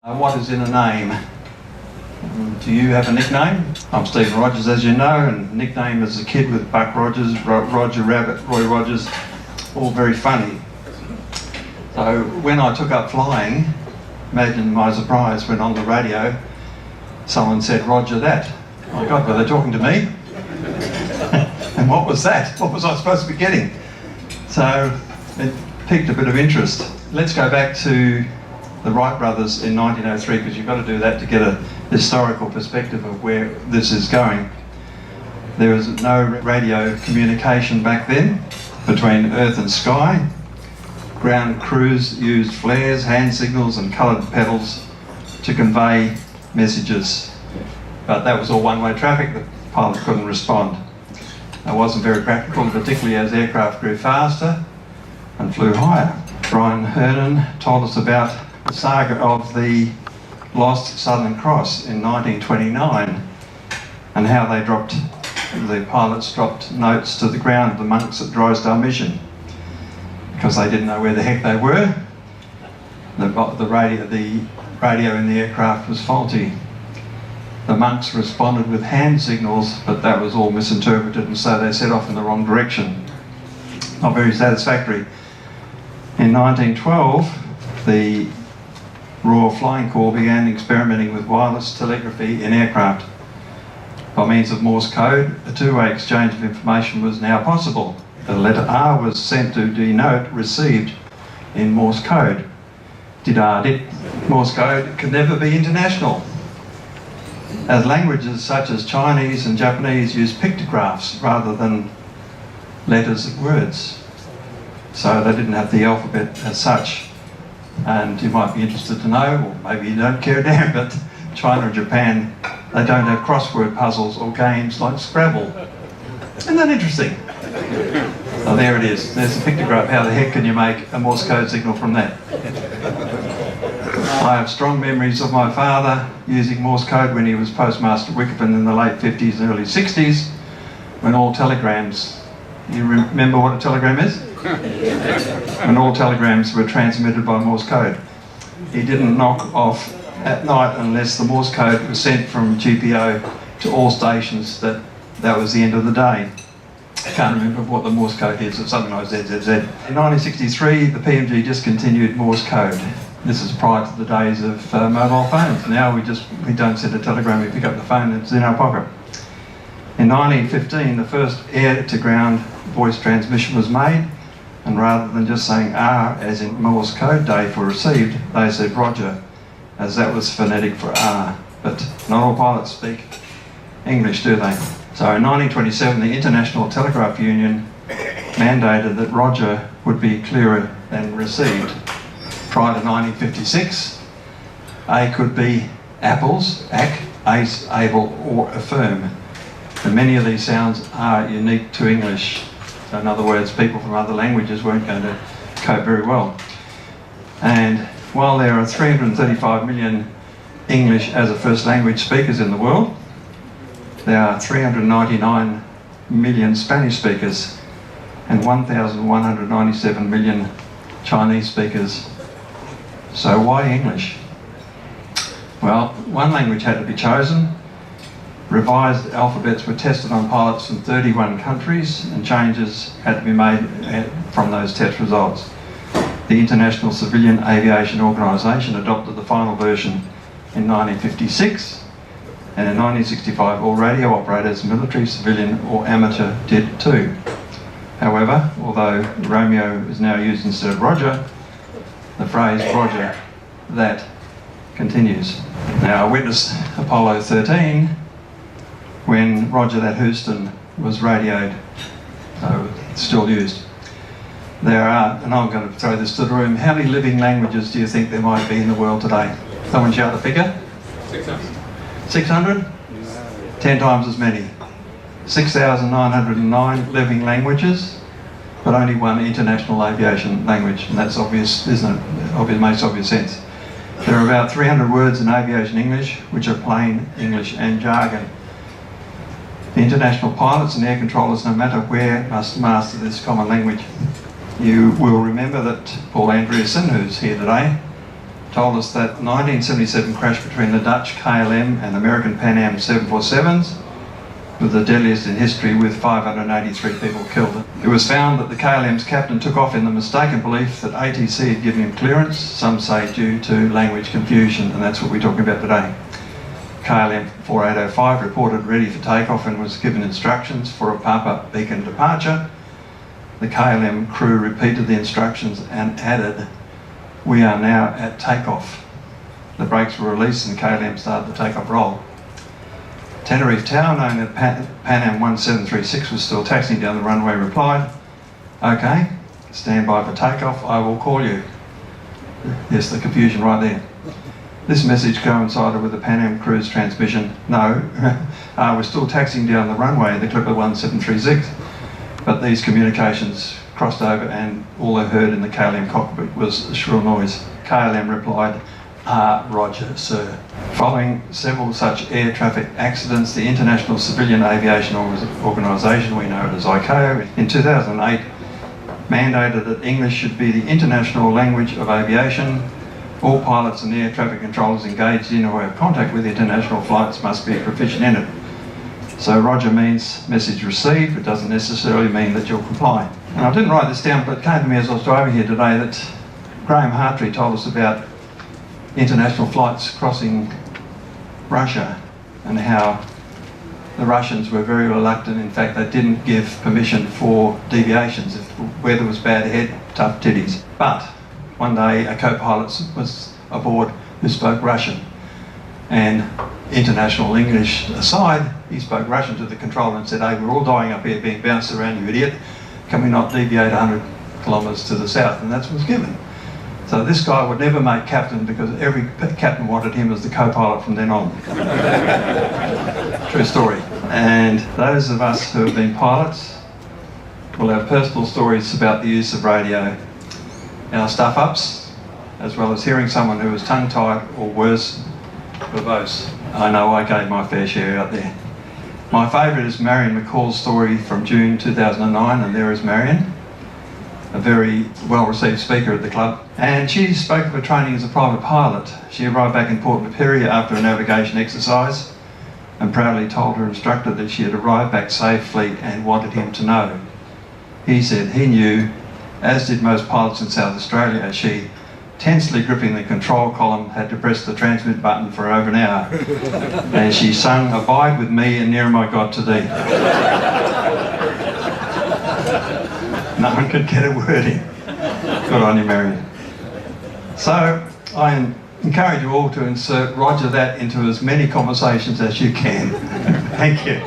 What is in a name? Do you have a nickname? I'm Stephen Rogers, as you know, and nickname as a kid with Buck Rogers, Roger Rabbit, Roy Rogers, all very funny. So when I took up flying, imagine my surprise when on the radio someone said, "Roger that." Oh my God, were they talking to me? And what was that? What was I supposed to be getting? So it piqued a bit of interest. Let's go back to the Wright Brothers in 1903, because you've got to do that to get a historical perspective of where this is going. There was no radio communication back then between earth and sky. Ground crews used flares, hand signals and coloured pedals to convey messages. But that was all one-way traffic. The pilot couldn't respond. It wasn't very practical, particularly as aircraft grew faster and flew higher. Brian Hernan told us about the saga of the lost Southern Cross in 1929 and how the pilots dropped notes to the ground, the monks at Drysdale Mission, because they didn't know where the heck they were. The radio in the aircraft was faulty. The monks responded with hand signals, but that was all misinterpreted, and so they set off in the wrong direction. Not very satisfactory. In 1912, the Royal Flying Corps began experimenting with wireless telegraphy in aircraft. By means of Morse code, a two-way exchange of information was now possible. The letter R was sent to denote received in Morse code. Morse code can never be international, as languages such as Chinese and Japanese use pictographs rather than letters and words. So they didn't have the alphabet as such. And you might be interested to know, or maybe you don't care a damn, but China and Japan, they don't have crossword puzzles or games like Scrabble. Isn't that interesting? So there it is. There's a pictograph. How the heck can you make a Morse code signal from that? I have strong memories of my father using Morse code when he was postmaster at Wickerton in the late 50s and early 60s, when all telegrams, you remember what a telegram is? When all telegrams were transmitted by Morse code. He didn't knock off at night unless the Morse code was sent from GPO to all stations. That was the end of the day. I can't remember what the Morse code is, it's something like ZZZ. In 1963, the PMG discontinued Morse code. This is prior to the days of mobile phones. Now we don't send a telegram, we pick up the phone, it's in our pocket. In 1915, the first air-to-ground voice transmission was made, and rather than just saying R as in Morse code day for received, they said Roger, as that was phonetic for R. But not all pilots speak English, do they? So in 1927, the International Telegraph Union mandated that Roger would be clearer than received. Prior to 1956, A could be apples, ac, ace, able, or affirm. And many of these sounds are unique to English. So in other words, people from other languages weren't going to cope very well. And while there are 335 million English as a first language speakers in the world, there are 399 million Spanish speakers and 1,197 million Chinese speakers. So why English? Well, one language had to be chosen. Revised alphabets were tested on pilots from 31 countries, and changes had to be made from those test results. The International Civilian Aviation Organisation adopted the final version in 1956, and in 1965 all radio operators, military, civilian or amateur, did too. However, although Romeo is now used instead of Roger, the phrase Roger that continues. Now I witnessed Apollo 13 when Roger that Houston was radioed, so it's still used. There are, and I'm going to throw this to the room, how many living languages do you think there might be in the world today? Someone shout a figure? 600. 600? 10 times as many. 6,909 living languages, but only one international aviation language, and that's obvious, isn't it? Makes obvious sense. There are about 300 words in Aviation English, which are plain English and jargon. The international pilots and air controllers, no matter where, must master this common language. You will remember that Paul Andreasen, who's here today, told us that 1977 crash between the Dutch KLM and American Pan Am 747s was the deadliest in history, with 583 people killed. It was found that the KLM's captain took off in the mistaken belief that ATC had given him clearance, some say due to language confusion, and that's what we're talking about today. KLM 4805 reported ready for takeoff and was given instructions for a Papa Beacon departure. The KLM crew repeated the instructions and added, "We are now at takeoff." The brakes were released and KLM started the takeoff roll. Tenerife Tower, known as Pan Am 1736, was still taxiing down the runway, replied, "Okay, stand by for takeoff, I will call you." Yes, the confusion right there. This message coincided with the Pan Am crew's transmission, "No, we're still taxiing down the runway, the Clipper 1736. But these communications crossed over and all they heard in the KLM cockpit was a shrill noise. KLM replied, "Roger, sir." Following several such air traffic accidents, the International Civilian Aviation Organisation, we know it as ICAO, in 2008 mandated that English should be the international language of aviation. All pilots and air traffic controllers engaged in or have contact with international flights must be proficient in it. So Roger means message received. It doesn't necessarily mean that you'll comply. And I didn't write this down, but it came to me as I was driving here today that Graham Hartree told us about international flights crossing Russia and how the Russians were very reluctant. In fact, they didn't give permission for deviations. If the weather was bad ahead, tough titties. But one day a co-pilot was aboard who spoke Russian, and international English aside, he spoke Russian to the controller and said, "Hey, we're all dying up here being bounced around, you idiot. Can we not deviate 100 kilometres to the south?" And that's what was given. So this guy would never make captain because every captain wanted him as the co-pilot from then on. True story. And those of us who have been pilots will have personal stories about the use of radio, our stuff-ups, as well as hearing someone who was tongue-tied or worse, verbose. I know I gave my fair share out there. My favourite is Marion McCall's story from June 2009, and there is Marion, a very well-received speaker at the club. And she spoke of her training as a private pilot. She arrived back in Port Pirie after a navigation exercise and proudly told her instructor that she had arrived back safely and wanted him to know. He said he knew, as did most pilots in South Australia, as she, tensely gripping the control column, had to press the transmit button for over an hour. And she sung, "Abide with me and nearer my God to thee." No one could get a word in. Good on you, Marion. So I encourage you all to insert Roger that into as many conversations as you can. Thank you.